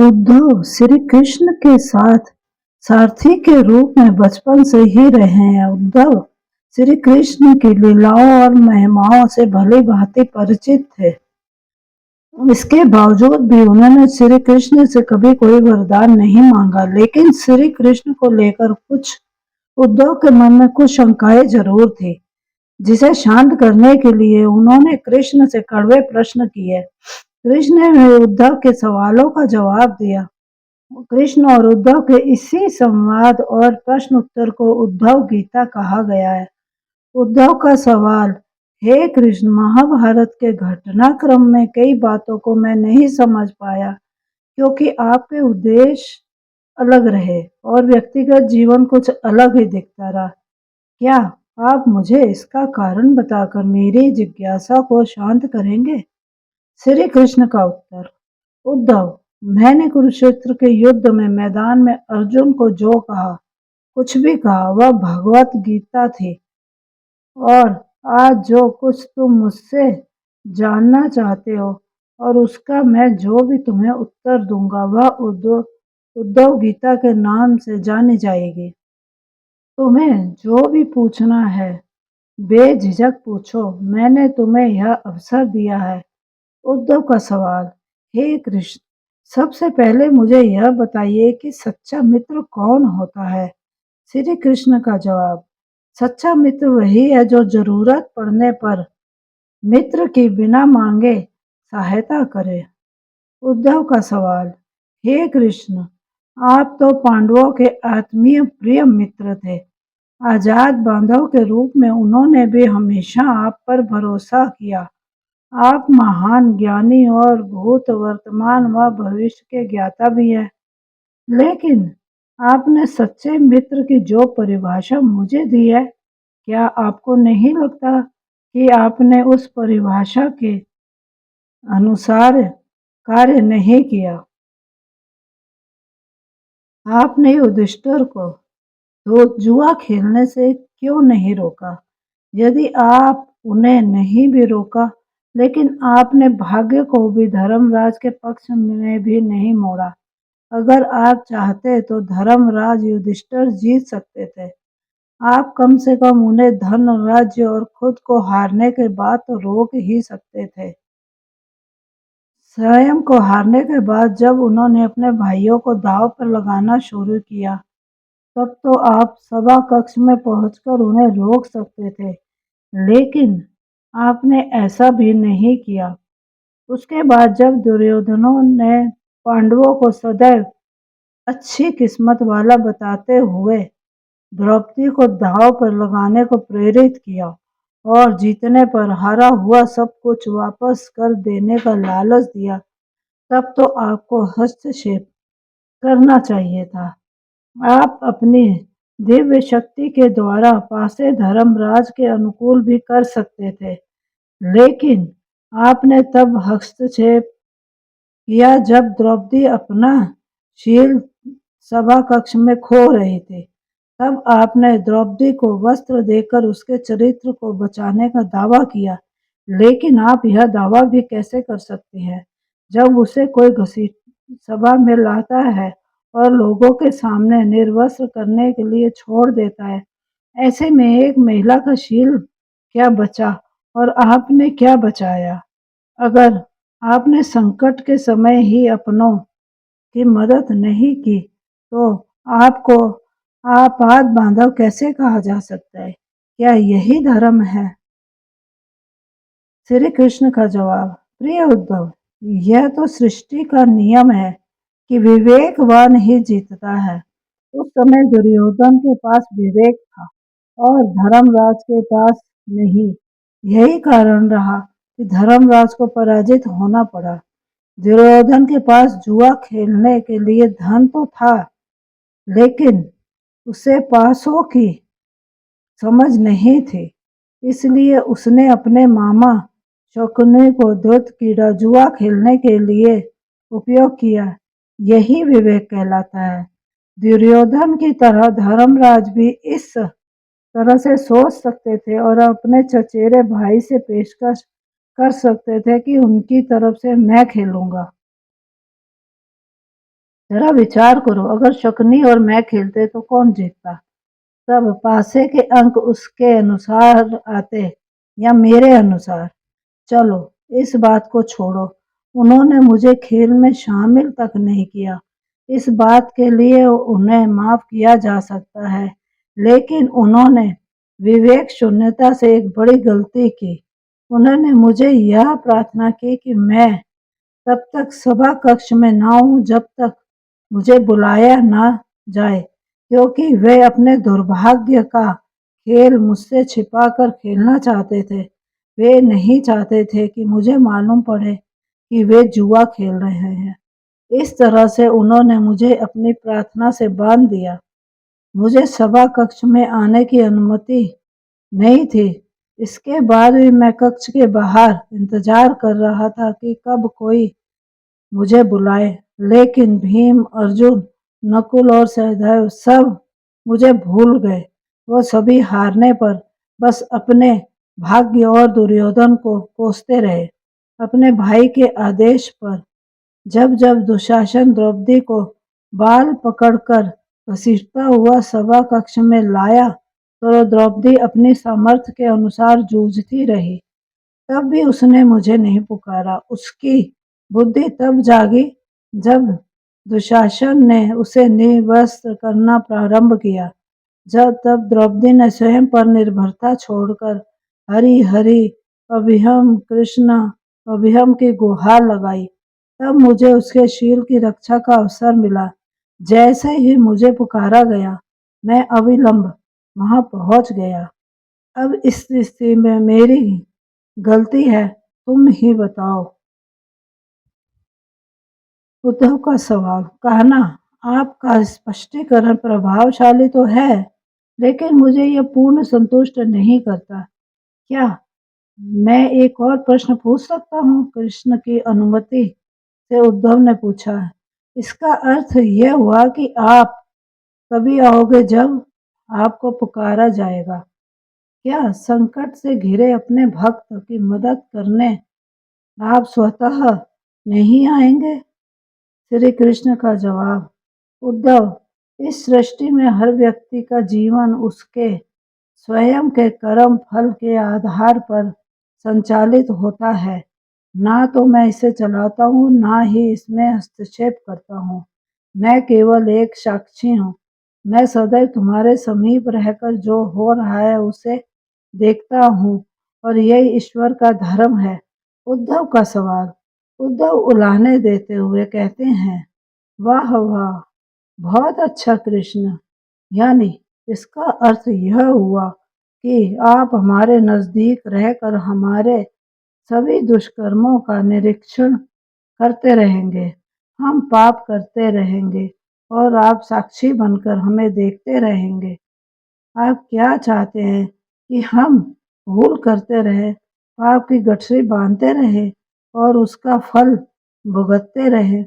उद्धव श्री कृष्ण के साथ सारथी के रूप में बचपन से ही रहे हैं। उद्धव श्री कृष्ण की लीलाओं और महिमाओं से भली भांति परिचित थे। इसके बावजूद भी उन्होंने श्री कृष्ण से कभी कोई वरदान नहीं मांगा, लेकिन श्री कृष्ण को लेकर कुछ उद्धव के मन में कुछ शंकाएं जरूर थी, जिसे शांत करने के लिए उन्होंने कृष्ण से कड़वे प्रश्न किए। कृष्ण ने उद्धव के सवालों का जवाब दिया। कृष्ण और उद्धव के इसी संवाद और प्रश्न उत्तर को उद्धव गीता कहा गया है। उद्धव का सवाल: हे कृष्ण, महाभारत के घटनाक्रम में कई बातों को मैं नहीं समझ पाया, क्योंकि आपके उद्देश्य अलग रहे और व्यक्तिगत जीवन कुछ अलग ही दिखता रहा। क्या आप मुझे इसका कारण बताकर मेरी जिज्ञासा को शांत करेंगे? श्री कृष्ण का उत्तर: उद्धव, मैंने कुरुक्षेत्र के युद्ध में मैदान में अर्जुन को जो कहा, कुछ भी कहा, वह भगवत गीता थी। और आज जो कुछ तुम मुझसे जानना चाहते हो और उसका मैं जो भी तुम्हें उत्तर दूंगा, वह उद्धव गीता के नाम से जानी जाएगी। तुम्हें जो भी पूछना है बेझिझक पूछो, मैंने तुम्हें यह अवसर दिया है। उद्धव का सवाल: हे कृष्ण, सबसे पहले मुझे यह बताइए कि सच्चा मित्र कौन होता है? श्री कृष्ण का जवाब: सच्चा मित्र वही है जो जरूरत पड़ने पर मित्र की बिना मांगे सहायता करे। उद्धव का सवाल: हे कृष्ण, आप तो पांडवों के आत्मीय प्रिय मित्र थे। आजाद बांधव के रूप में उन्होंने भी हमेशा आप पर भरोसा किया। आप महान ज्ञानी और भूत, वर्तमान व भविष्य के ज्ञाता भी हैं। लेकिन आपने सच्चे मित्र की जो परिभाषा मुझे दी है, क्या आपको नहीं लगता कि आपने उस परिभाषा के अनुसार कार्य नहीं किया? आपने युधिष्ठिर को तो जुआ खेलने से क्यों नहीं रोका? यदि आप उन्हें नहीं भी रोका, लेकिन आपने भाग्य को भी धर्मराज के पक्ष में भी नहीं मोड़ा। अगर आप चाहते तो धर्मराज युधिष्ठिर जीत सकते थे। आप कम से कम उन्हें धन, राज्य और खुद को हारने के बाद तो रोक ही सकते थे। स्वयं को हारने के बाद जब उन्होंने अपने भाइयों को दांव पर लगाना शुरू किया, तब तो आप सभा कक्ष में पहुंचकर उन्हें रोक सकते थे, लेकिन आपने ऐसा भी नहीं किया। उसके बाद जब दुर्योधनों ने पांडवों को सदैव अच्छी किस्मत वाला बताते हुए द्रौपदी को दांव पर लगाने को प्रेरित किया और जीतने पर हारा हुआ सब कुछ वापस कर देने का लालच दिया, तब तो आपको हस्तक्षेप करना चाहिए था। आप अपनी दिव्य शक्ति के द्वारा पासे धर्मराज के अनुकूल भी कर सकते थे, लेकिन आपने तब हस्तक्षेप किया जब द्रौपदी अपना शील सभा कक्ष में खो रही थी। तब आपने द्रौपदी को वस्त्र देकर उसके चरित्र को बचाने का दावा किया, लेकिन आप यह दावा भी कैसे कर सकती हैं जब उसे कोई घसीट सभा में लाता है और लोगों के सामने निर्वस्त्र करने के लिए छोड़ देता है। ऐसे में एक महिला का शील क्या बचा और आपने क्या बचाया? अगर आपने संकट के समय ही अपनों की मदद नहीं की, तो आपको आपात बांधव कैसे कहा जा सकता है? क्या यही धर्म है? श्री कृष्ण का जवाब: प्रिय उद्धव, यह तो सृष्टि का नियम है कि विवेकवान ही जीतता है। उस समय दुर्योधन के पास विवेक था और धर्मराज के पास नहीं। यही कारण रहा कि धर्मराज को पराजित होना पड़ा। दुर्योधन के पास जुआ खेलने के लिए धन तो था, लेकिन उसे पासों की समझ नहीं थी। इसलिए उसने अपने मामा शकुनी को दूत कीड़ा जुआ खेलने के लिए उपयोग किया। यही विवेक कहलाता है। दुर्योधन की तरह धर्मराज भी इस तरह से सोच सकते थे और अपने चचेरे भाई से पेशकश कर सकते थे कि उनकी तरफ से मैं खेलूंगा। जरा विचार करो, अगर शकुनी और मैं खेलते तो कौन जीतता? तब पासे के अंक उसके अनुसार आते या मेरे अनुसार? चलो इस बात को छोड़ो। उन्होंने मुझे खेल में शामिल तक नहीं किया। इस बात के लिए उन्हें माफ किया जा सकता है, लेकिन उन्होंने विवेक शून्यता से एक बड़ी गलती की। उन्होंने मुझे यह प्रार्थना की कि मैं तब तक सभा कक्ष में ना आऊं जब तक मुझे बुलाया ना जाए, क्योंकि वे अपने दुर्भाग्य का खेल मुझसे छिपाकर खेलना चाहते थे। वे नहीं चाहते थे कि मुझे मालूम पड़े कि वे जुआ खेल रहे हैं। इस तरह से उन्होंने मुझे अपनी प्रार्थना से बांध दिया। मुझे सभा कक्ष में आने की अनुमति नहीं थी। इसके बाद भी मैं कक्ष के बाहर इंतजार कर रहा था कि कब कोई मुझे बुलाए, लेकिन भीम, अर्जुन, नकुल और सहदेव सब मुझे भूल गए। वो सभी हारने पर बस अपने भाग्य और दुर्योधन को कोसते रहे। अपने भाई के आदेश पर जब जब दुशासन द्रौपदी को बाल पकड़कर घसीटता हुआ सभा कक्ष में लाया, तो द्रौपदी अपनी सामर्थ्य के अनुसार जूझती रही। तब भी उसने मुझे नहीं पुकारा। उसकी बुद्धि तब जागी जब दुशासन ने उसे निर्वस्त्र करना प्रारंभ किया। जब तब द्रौपदी ने स्वयं पर निर्भरता छोड़कर हरि हरि अभयम कृष्ण अभयम की गुहार लगाई। तब मुझे उसके शील की रक्षा का अवसर मिला। जैसे ही मुझे पुकारा गया, मैं अविलंब वहां पहुंच गया। अब इस स्थिति में मेरी गलती है, तुम ही बताओ। उद्धव का सवाल। कहना, आपका स्पष्टीकरण प्रभावशाली तो है, लेकिन मुझे यह पूर्ण संतुष्ट नहीं करता। क्या मैं एक और प्रश्न पूछ सकता हूँ? कृष्ण की अनुमति से उद्धव ने पूछा। इसका अर्थ यह हुआ कि आप तभी आओगे जब आपको पुकारा जाएगा। क्या संकट से घिरे अपने भक्त की मदद करने आप स्वतः नहीं आएंगे? श्री कृष्ण का जवाब। उद्धव, इस सृष्टि में हर व्यक्ति का जीवन उसके स्वयं के कर्म फल के आधार पर संचालित होता है। ना तो मैं इसे चलाता हूँ, ना ही इसमें हस्तक्षेप करता हूँ। मैं केवल एक साक्षी हूँ। मैं सदैव तुम्हारे समीप रहकर जो हो रहा है उसे देखता हूँ, और यही ईश्वर का धर्म है। उद्धव का सवाल। उद्धव उलाहने देते हुए कहते हैं, वाह वाह, बहुत अच्छा कृष्ण। यानी इसका अर्थ यह हुआ कि आप हमारे नजदीक रहकर हमारे सभी दुष्कर्मों का निरीक्षण करते रहेंगे। हम पाप करते रहेंगे और आप साक्षी बनकर हमें देखते रहेंगे। आप क्या चाहते हैं कि हम भूल करते रहें, पाप की गठरी बांधते रहें और उसका फल भुगतते रहें?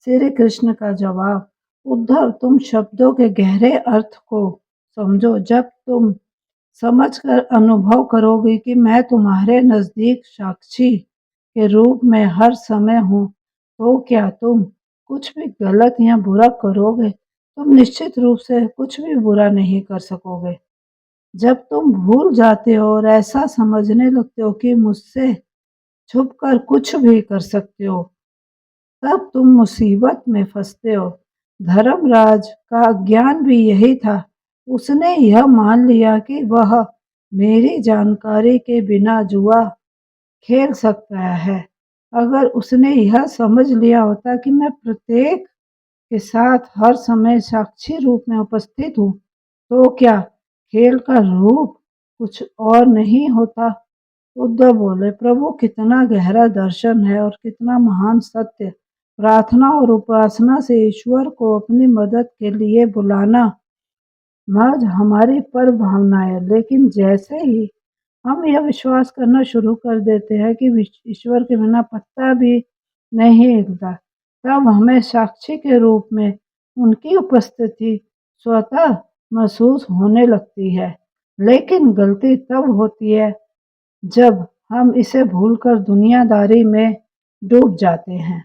श्री कृष्ण का जवाब। उद्धव, तुम शब्दों के गहरे अर्थ को समझो। जब तुम समझकर अनुभव करोगे कि मैं तुम्हारे नजदीक साक्षी के रूप में हर समय हूँ, तो क्या तुम कुछ भी गलत या बुरा करोगे? तुम निश्चित रूप से कुछ भी बुरा नहीं कर सकोगे। जब तुम भूल जाते हो और ऐसा समझने लगते हो कि मुझसे छुपकर कुछ भी कर सकते हो, तब तुम मुसीबत में फंसते हो। धर्मराज का ज्ञान भी यही था। उसने यह मान लिया कि वह मेरी जानकारी के बिना जुआ खेल सकता है। अगर उसने यह समझ लिया होता कि मैं प्रत्येक के साथ हर समय साक्षी रूप में उपस्थित हूँ, तो क्या खेल का रूप कुछ और नहीं होता? उद्धव बोले, प्रभु, कितना गहरा दर्शन है और कितना महान सत्य। प्रार्थना और उपासना से ईश्वर को अपनी मदद के लिए बुलाना महज हमारी पर भावना है, लेकिन जैसे ही हम यह विश्वास करना शुरू कर देते हैं कि ईश्वर के बिना पत्ता भी नहीं हिलता, तब हमें साक्षी के रूप में उनकी उपस्थिति स्वतः महसूस होने लगती है। लेकिन गलती तब होती है जब हम इसे भूलकर दुनियादारी में डूब जाते हैं।